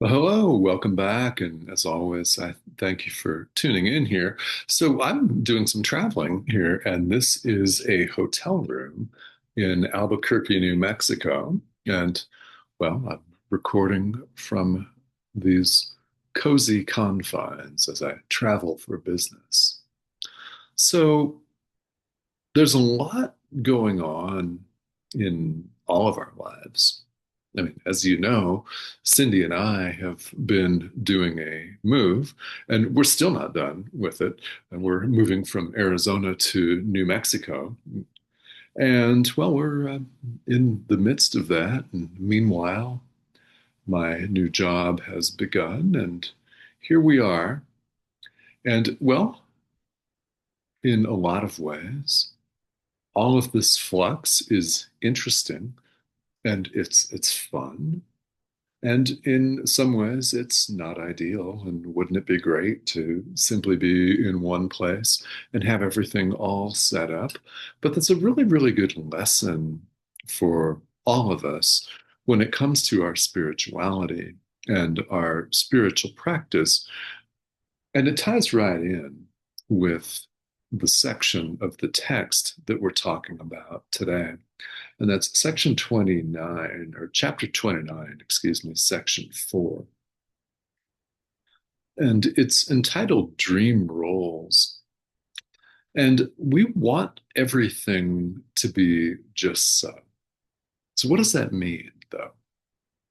Well, hello, welcome back. And as always, I thank you for tuning in here. So, I'm doing some traveling here, and this is a hotel room in Albuquerque, New Mexico. And, well, I'm recording from these cozy confines as I travel for business. So, there's a lot going on in all of our lives. I mean, as you know, Cindy and I have been doing a move, and we're still not done with it. And we're moving from Arizona to New Mexico. And well, we're in the midst of that. And meanwhile, my new job has begun, and here we are. And well, in a lot of ways, all of this flux is interesting and it's fun. And in some ways, it's not ideal. And wouldn't it be great to simply be in one place and have everything all set up? But that's a really, really good lesson for all of us when it comes to our spirituality and our spiritual practice. And it ties right in with the section of the text that we're talking about today. And that's section 29, or chapter 29, excuse me, section 4. And it's entitled Dream Roles. And we want everything to be just so. So, what does that mean, though?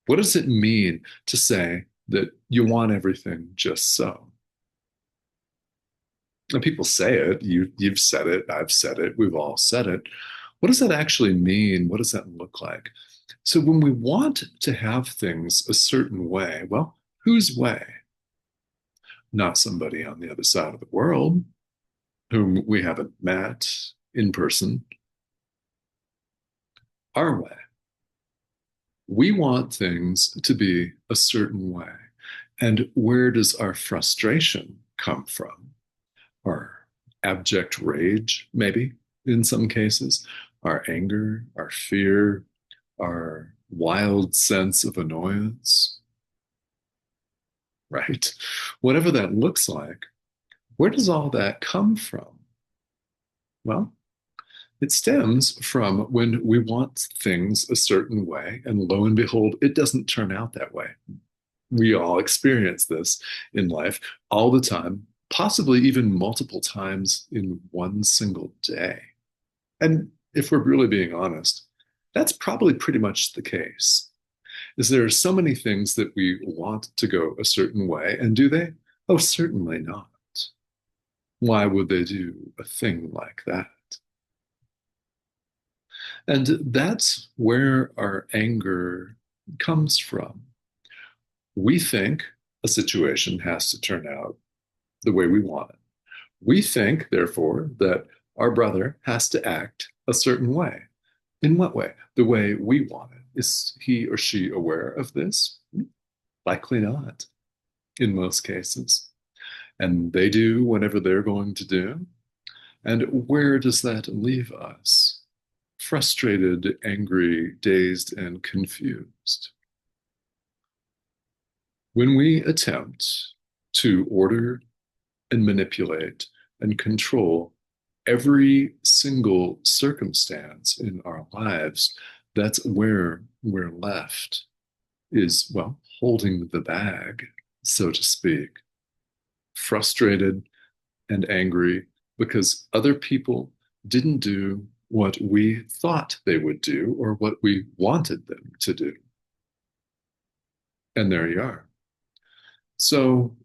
What does it mean to say that you want everything just so? And people say it, you've said it, I've said it, we've all said it. What does that actually mean? What does that look like? So when we want to have things a certain way, well, whose way? Not somebody on the other side of the world whom we haven't met in person. Our way. We want things to be a certain way. And where does our frustration come from? Our abject rage, maybe, in some cases, our anger, our fear, our wild sense of annoyance, right? Whatever that looks like, where does all that come from? Well, it stems from when we want things a certain way, and lo and behold, it doesn't turn out that way. We all experience this in life all the time, possibly even multiple times in one single day. And if we're really being honest, that's probably pretty much the case. Is there are so many things that we want to go a certain way, and do they? Oh, certainly not. Why would they do a thing like that? And that's where our anger comes from. We think a situation has to turn out the way we want it. We think, therefore, that our brother has to act a certain way. In what way? The way we want it. Is he or she aware of this? Likely not, in most cases. And they do whatever they're going to do. And where does that leave us? Frustrated, angry, dazed, and confused. When we attempt to order and manipulate and control every single circumstance in our lives, that's where we're left, is, well, holding the bag, so to speak, frustrated and angry because other people didn't do what we thought they would do or what we wanted them to do. And there you are. So,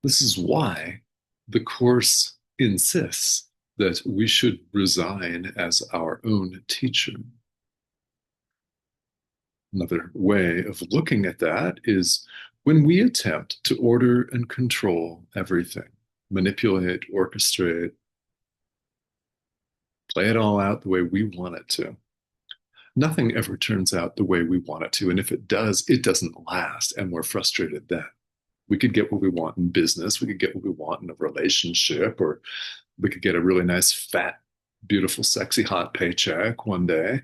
this is why the Course insists that we should resign as our own teacher. Another way of looking at that is when we attempt to order and control everything, manipulate, orchestrate, play it all out the way we want it to. Nothing ever turns out the way we want it to. And if it does, it doesn't last. And we're frustrated then. We could get what we want in business. We could get what we want in a relationship, or we could get a really nice, fat, beautiful, sexy, hot paycheck one day,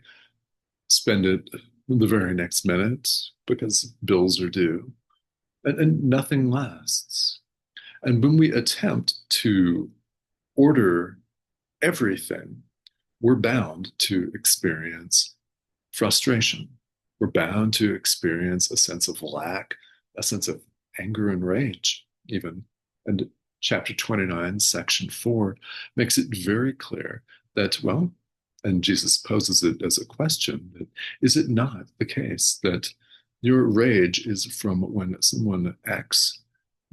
spend it the very next minute because bills are due, and nothing lasts. And when we attempt to order everything, we're bound to experience frustration. We're bound to experience a sense of lack, a sense of anger and rage, even. And chapter 29, section 4, makes it very clear that, well, and Jesus poses it as a question, that is it not the case that your rage is from when someone acts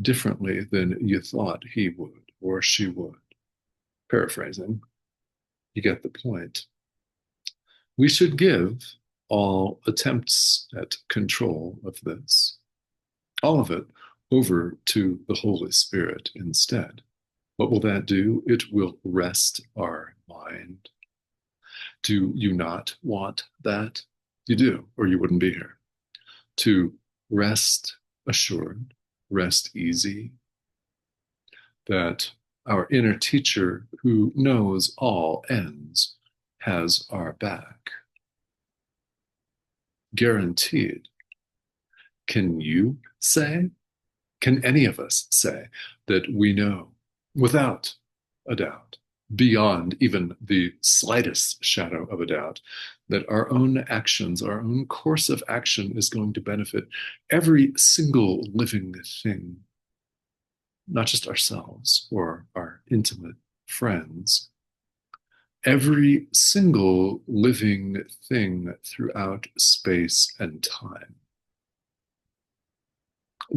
differently than you thought he would or she would? Paraphrasing, you get the point. We should give all attempts at control of this, all of it, over to the Holy Spirit instead. What will that do? It will rest our mind. Do you not want that? You do, or you wouldn't be here. To rest assured, rest easy, that our inner teacher who knows all ends has our back. Guaranteed. Can you say, can any of us say that we know without a doubt, beyond even the slightest shadow of a doubt, that our own actions, our own course of action is going to benefit every single living thing, not just ourselves or our intimate friends, every single living thing throughout space and time?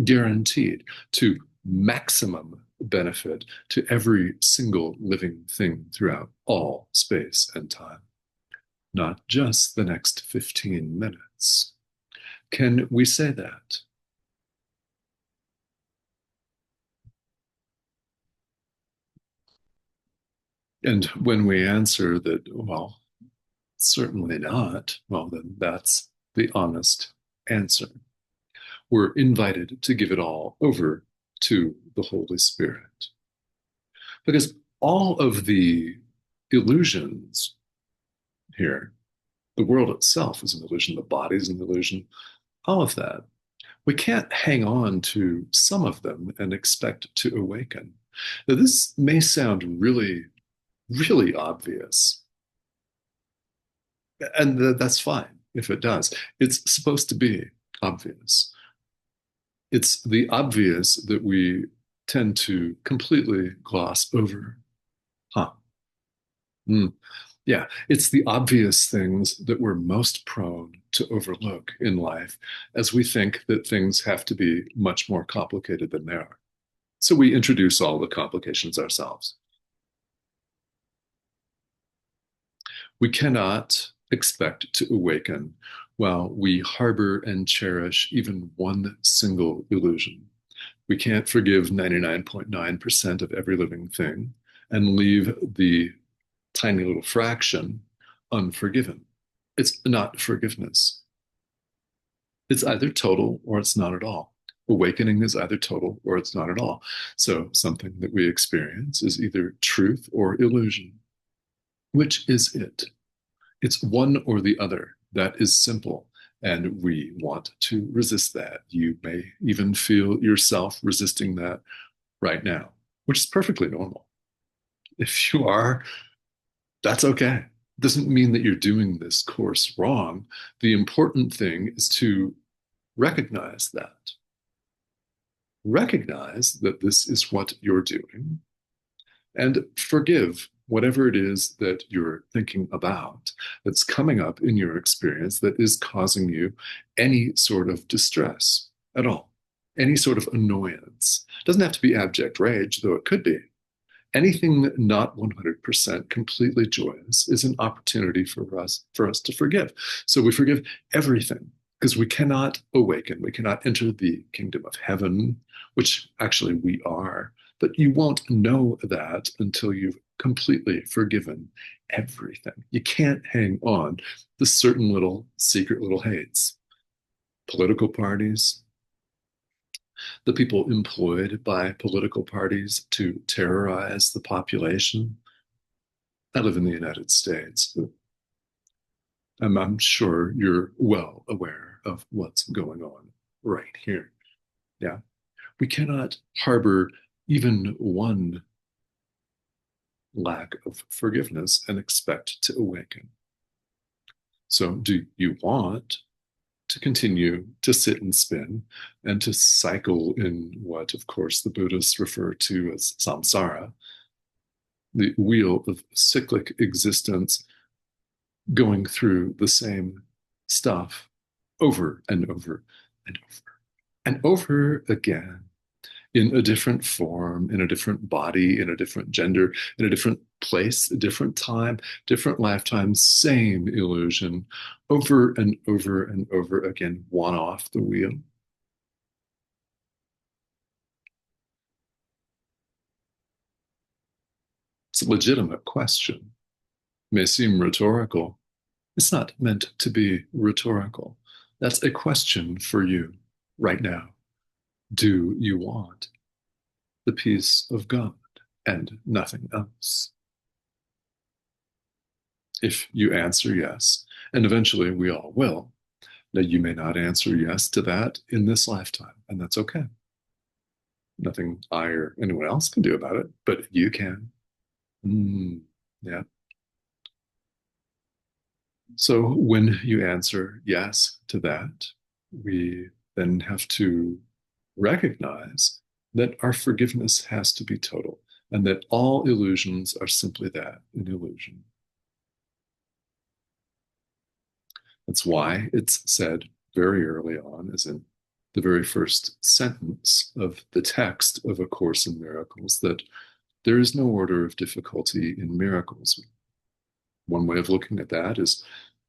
Guaranteed to maximum benefit to every single living thing throughout all space and time, not just the next 15 minutes. Can we say that? And when we answer that, well, certainly not, well, then that's the honest answer. We're invited to give it all over to the Holy Spirit. Because all of the illusions here, the world itself is an illusion, the body is an illusion, all of that, we can't hang on to some of them and expect to awaken. Now, this may sound really, really obvious, and that's fine if it does. It's supposed to be obvious. It's the obvious that we tend to completely gloss over. Huh. Mm. Yeah, it's the obvious things that we're most prone to overlook in life as we think that things have to be much more complicated than they are. So we introduce all the complications ourselves. We cannot expect to awaken while we harbor and cherish even one single illusion. We can't forgive 99.9% of every living thing and leave the tiny little fraction unforgiven. It's not forgiveness. It's either total or it's not at all. Awakening is either total or it's not at all. So something that we experience is either truth or illusion. Which is it? It's one or the other. That is simple. And we want to resist that. You may even feel yourself resisting that right now, which is perfectly normal. If you are, that's okay. It doesn't mean that you're doing this course wrong. The important thing is to recognize that. Recognize that this is what you're doing and forgive whatever it is that you're thinking about that's coming up in your experience that is causing you any sort of distress at all, any sort of annoyance. It doesn't have to be abject rage, though it could be. Anything not 100% completely joyous is an opportunity for us to forgive. So we forgive everything because we cannot awaken. We cannot enter the kingdom of heaven, which actually we are. But you won't know that until you've completely forgiven everything. You can't hang on to certain little secret little hates. Political parties, the people employed by political parties to terrorize the population. I live in the United States. I'm sure you're well aware of what's going on right here. Yeah. We cannot harbor even one lack of forgiveness and expect to awaken. So, do you want to continue to sit and spin and to cycle in what, of course, the Buddhists refer to as samsara, the wheel of cyclic existence, going through the same stuff over and over and over and over again in a different form, in a different body, in a different gender, in a different place, a different time, different lifetime, same illusion, over and over and over again, one off the wheel? It's a legitimate question. It may seem rhetorical. It's not meant to be rhetorical. That's a question for you right now. Do you want the peace of God and nothing else? If you answer yes, and eventually we all will, now you may not answer yes to that in this lifetime, and that's okay. Nothing I or anyone else can do about it, but you can. Mm, yeah. So when you answer yes to that, we then have to recognize that our forgiveness has to be total and that all illusions are simply that, an illusion. That's why it's said very early on, as in the very first sentence of the text of A Course in Miracles, that there is no order of difficulty in miracles. One way of looking at that is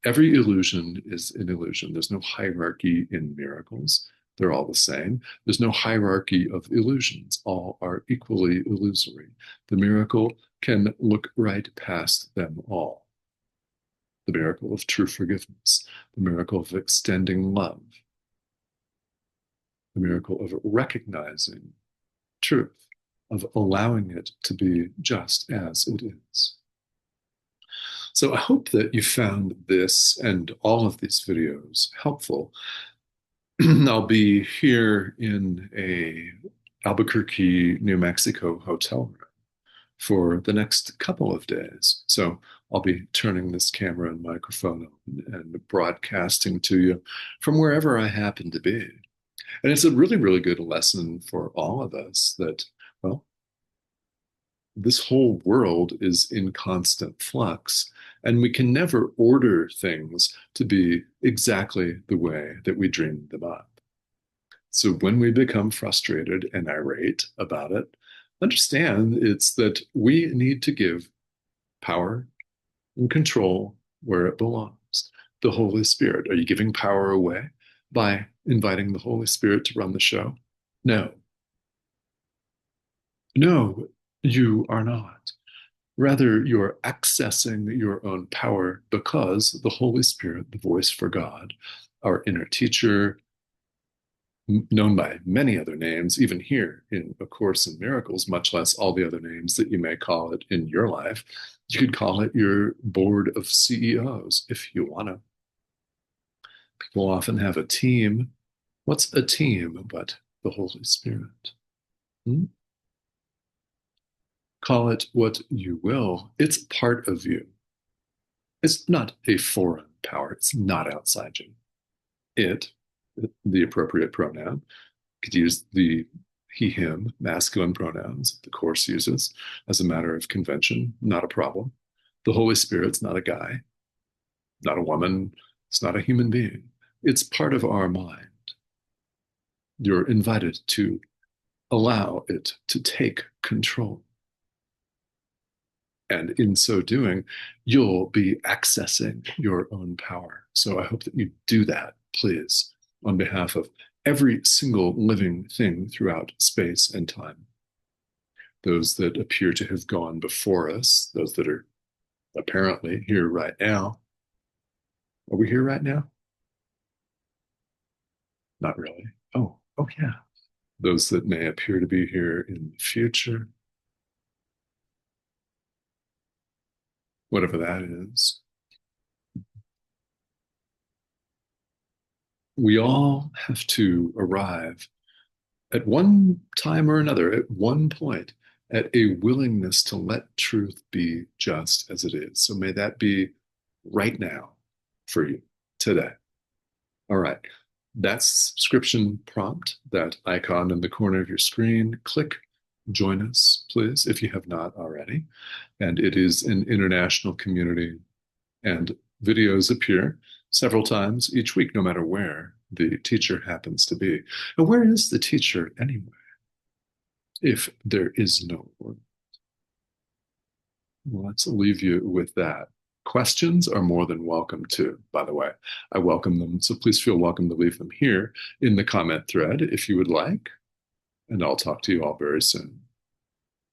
every illusion is an illusion. There's no hierarchy in miracles. They're all the same. There's no hierarchy of illusions. All are equally illusory. The miracle can look right past them all. The miracle of true forgiveness, the miracle of extending love, the miracle of recognizing truth, of allowing it to be just as it is. So I hope that you found this and all of these videos helpful. I'll be here in a Albuquerque, New Mexico hotel room for the next couple of days. So I'll be turning this camera and microphone on and broadcasting to you from wherever I happen to be. And it's a really, really good lesson for all of us that, well, this whole world is in constant flux, and we can never order things to be exactly the way that we dreamed them up. So when we become frustrated and irate about it, understand it's that we need to give power and control where it belongs. The Holy Spirit. Are you giving power away by inviting the Holy Spirit to run the show? No. No, you are not. Rather, you're accessing your own power because the Holy Spirit, the voice for God, our inner teacher, known by many other names, even here in A Course in Miracles, much less all the other names that you may call it in your life. You could call it your board of CEOs if you want to. People often have a team. What's a team but the Holy Spirit? Hmm? Call it what you will. It's part of you. It's not a foreign power. It's not outside you. It, the appropriate pronoun, could use the he, him, masculine pronouns the Course uses as a matter of convention, not a problem. The Holy Spirit's not a guy, not a woman, it's not a human being. It's part of our mind. You're invited to allow it to take control. And in so doing, you'll be accessing your own power. So I hope that you do that, please, on behalf of every single living thing throughout space and time. Those that appear to have gone before us, those that are apparently here right now. Are we here right now? Not really. Oh yeah. Those that may appear to be here in the future, whatever that is. We all have to arrive at one time or another, at one point, at a willingness to let truth be just as it is. So may that be right now for you today. All right. That subscription prompt, that icon in the corner of your screen, click join us, please, if you have not already. And it is an international community, and videos appear several times each week, no matter where the teacher happens to be. And where is the teacher anyway, if there is no word? Well, let's leave you with that. Questions are more than welcome too, by the way. I welcome them, so please feel welcome to leave them here in the comment thread if you would like, and I'll talk to you all very soon.